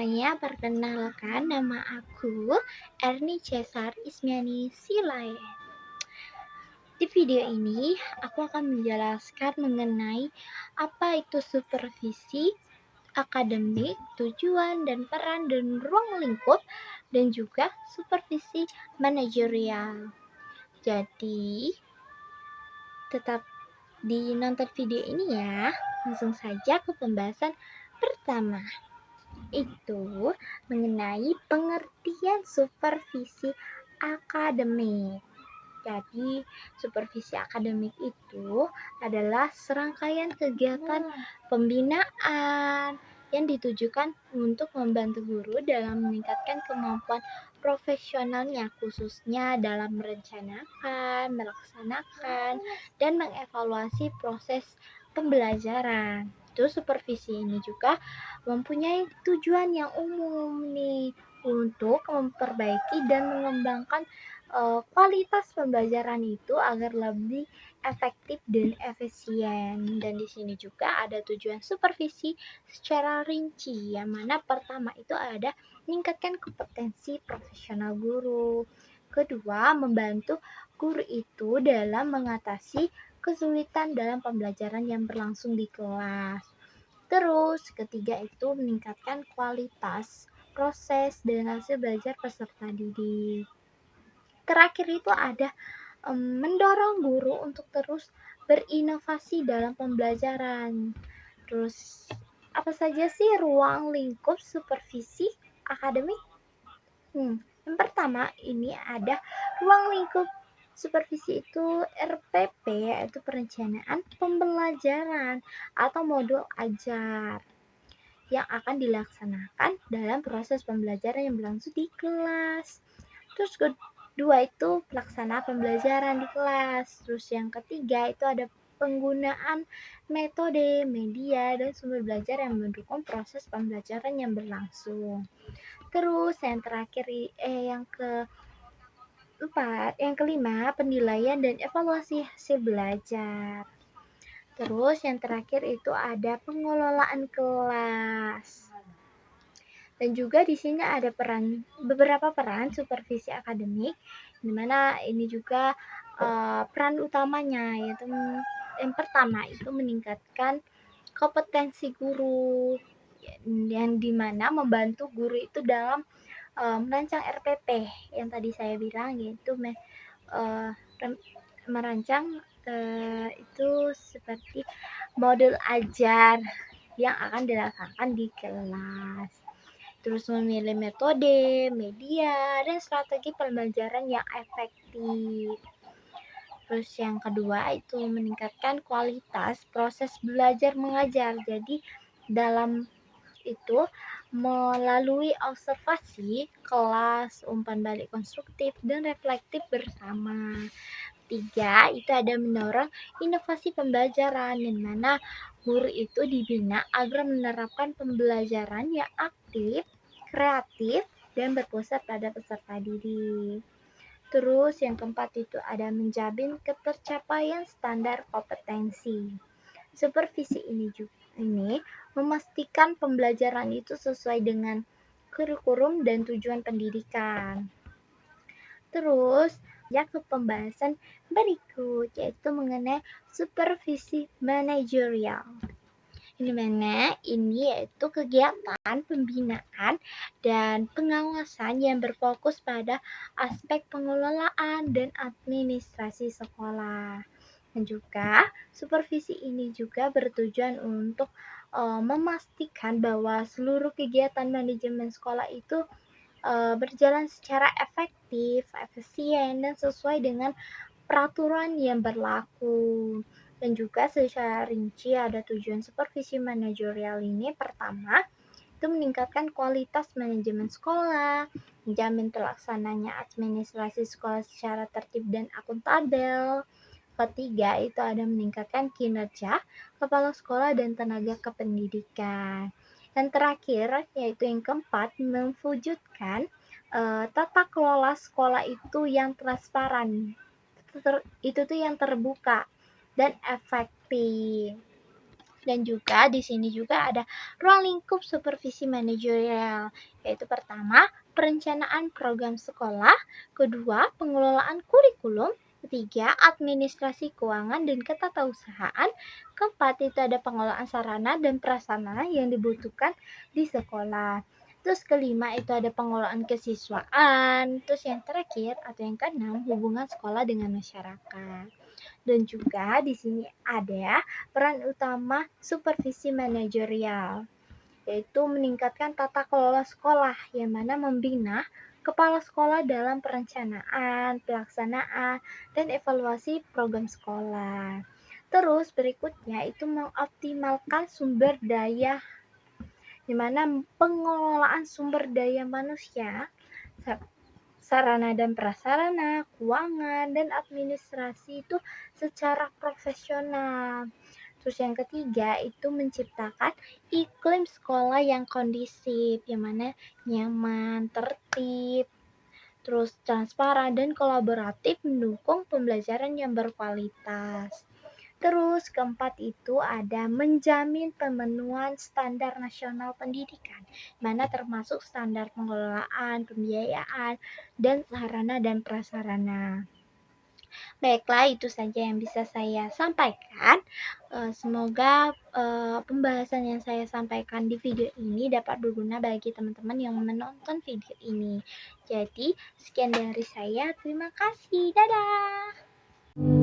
semuanya, perkenalkan nama aku Erni Cesar Ismiani Silae. Di video ini, aku akan menjelaskan mengenai apa itu supervisi akademik, tujuan dan peran dan ruang lingkup, dan juga supervisi manajerial. Jadi, tetap nonton video ini ya. Langsung saja ke pembahasan pertama. Itu mengenai pengertian supervisi akademik. Jadi, supervisi akademik itu adalah serangkaian kegiatan pembinaan yang ditujukan untuk membantu guru dalam meningkatkan kemampuan profesionalnya, khususnya dalam merencanakan, melaksanakan, dan mengevaluasi proses pembelajaran. Itu supervisi ini juga mempunyai tujuan yang umum nih untuk memperbaiki dan mengembangkan kualitas pembelajaran itu agar lebih efektif dan efisien. Dan di sini juga ada tujuan supervisi secara rinci, yang mana pertama itu ada meningkatkan kompetensi profesional guru. Kedua, membantu guru itu dalam mengatasi kesulitan dalam pembelajaran yang berlangsung di kelas. Terus, ketiga itu meningkatkan kualitas proses dan hasil belajar peserta didik. Terakhir itu ada mendorong guru untuk terus berinovasi dalam pembelajaran. Terus, apa saja sih ruang lingkup supervisi akademik? Yang pertama ini ada ruang lingkup supervisi itu RPP, yaitu perencanaan pembelajaran atau modul ajar yang akan dilaksanakan dalam proses pembelajaran yang berlangsung di kelas. Terus kedua itu pelaksanaan pembelajaran di kelas. Terus yang ketiga itu ada penggunaan metode, media, dan sumber belajar yang mendukung proses pembelajaran yang berlangsung. Terus yang terakhir yang kelima, penilaian dan evaluasi hasil belajar. Terus yang terakhir itu ada pengelolaan kelas. Dan juga di sini ada beberapa peran supervisi akademik, di mana ini juga peran utamanya, yaitu yang pertama itu meningkatkan kompetensi guru, yang dimana membantu guru itu dalam merancang RPP yang tadi saya bilang, yaitu merancang itu seperti modul ajar yang akan dilaksanakan di kelas. Terus memilih metode, media, dan strategi pembelajaran yang efektif. Terus yang kedua itu meningkatkan kualitas proses belajar mengajar. Jadi dalam itu melalui observasi kelas, umpan balik konstruktif, dan reflektif bersama. Tiga, itu ada mendorong inovasi pembelajaran, di mana guru itu dibina agar menerapkan pembelajaran yang aktif, kreatif, dan berpusat pada peserta didik. Terus yang keempat itu ada menjamin ketercapaian standar kompetensi. Supervisi ini memastikan pembelajaran itu sesuai dengan kurikulum dan tujuan pendidikan. Terus, ya ke pembahasan berikut, yaitu mengenai supervisi manajerial. Ini yaitu kegiatan pembinaan dan pengawasan yang berfokus pada aspek pengelolaan dan administrasi sekolah. Dan juga supervisi ini juga bertujuan untuk memastikan bahwa seluruh kegiatan manajemen sekolah itu berjalan secara efektif, efisien, dan sesuai dengan peraturan yang berlaku. Dan juga secara rinci ada tujuan supervisi manajerial ini. Pertama, itu meningkatkan kualitas manajemen sekolah, menjamin terlaksananya administrasi sekolah secara tertib dan akuntabel. Ketiga, itu ada meningkatkan kinerja kepala sekolah dan tenaga kependidikan. Dan terakhir, yaitu yang keempat, mewujudkan tata kelola sekolah itu yang transparan, itu tuh yang terbuka dan efektif. Dan juga di sini juga ada ruang lingkup supervisi manajerial, yaitu pertama, perencanaan program sekolah, kedua, pengelolaan kurikulum, ketiga, administrasi keuangan dan ketatausahaan, keempat itu ada pengelolaan sarana dan prasarana yang dibutuhkan di sekolah. Terus kelima itu ada pengelolaan kesiswaan, terus yang terakhir atau yang keenam hubungan sekolah dengan masyarakat. Dan juga di sini ada peran utama supervisi manajerial, yaitu meningkatkan tata kelola sekolah yang mana membina kepala sekolah dalam perencanaan, pelaksanaan, dan evaluasi program sekolah. Terus berikutnya itu mengoptimalkan sumber daya, di mana pengelolaan sumber daya manusia, sarana dan prasarana, keuangan, dan administrasi itu secara profesional. Terus yang ketiga itu menciptakan iklim sekolah yang kondusif, yang mana nyaman, tertib, terus transparan dan kolaboratif mendukung pembelajaran yang berkualitas. Terus keempat itu ada menjamin pemenuhan standar nasional pendidikan, mana termasuk standar pengelolaan, pembiayaan, dan sarana dan prasarana. Baiklah, itu saja yang bisa saya sampaikan. Semoga pembahasan yang saya sampaikan di video ini dapat berguna bagi teman-teman yang menonton video ini. Jadi, sekian dari saya. Terima kasih. Dadah.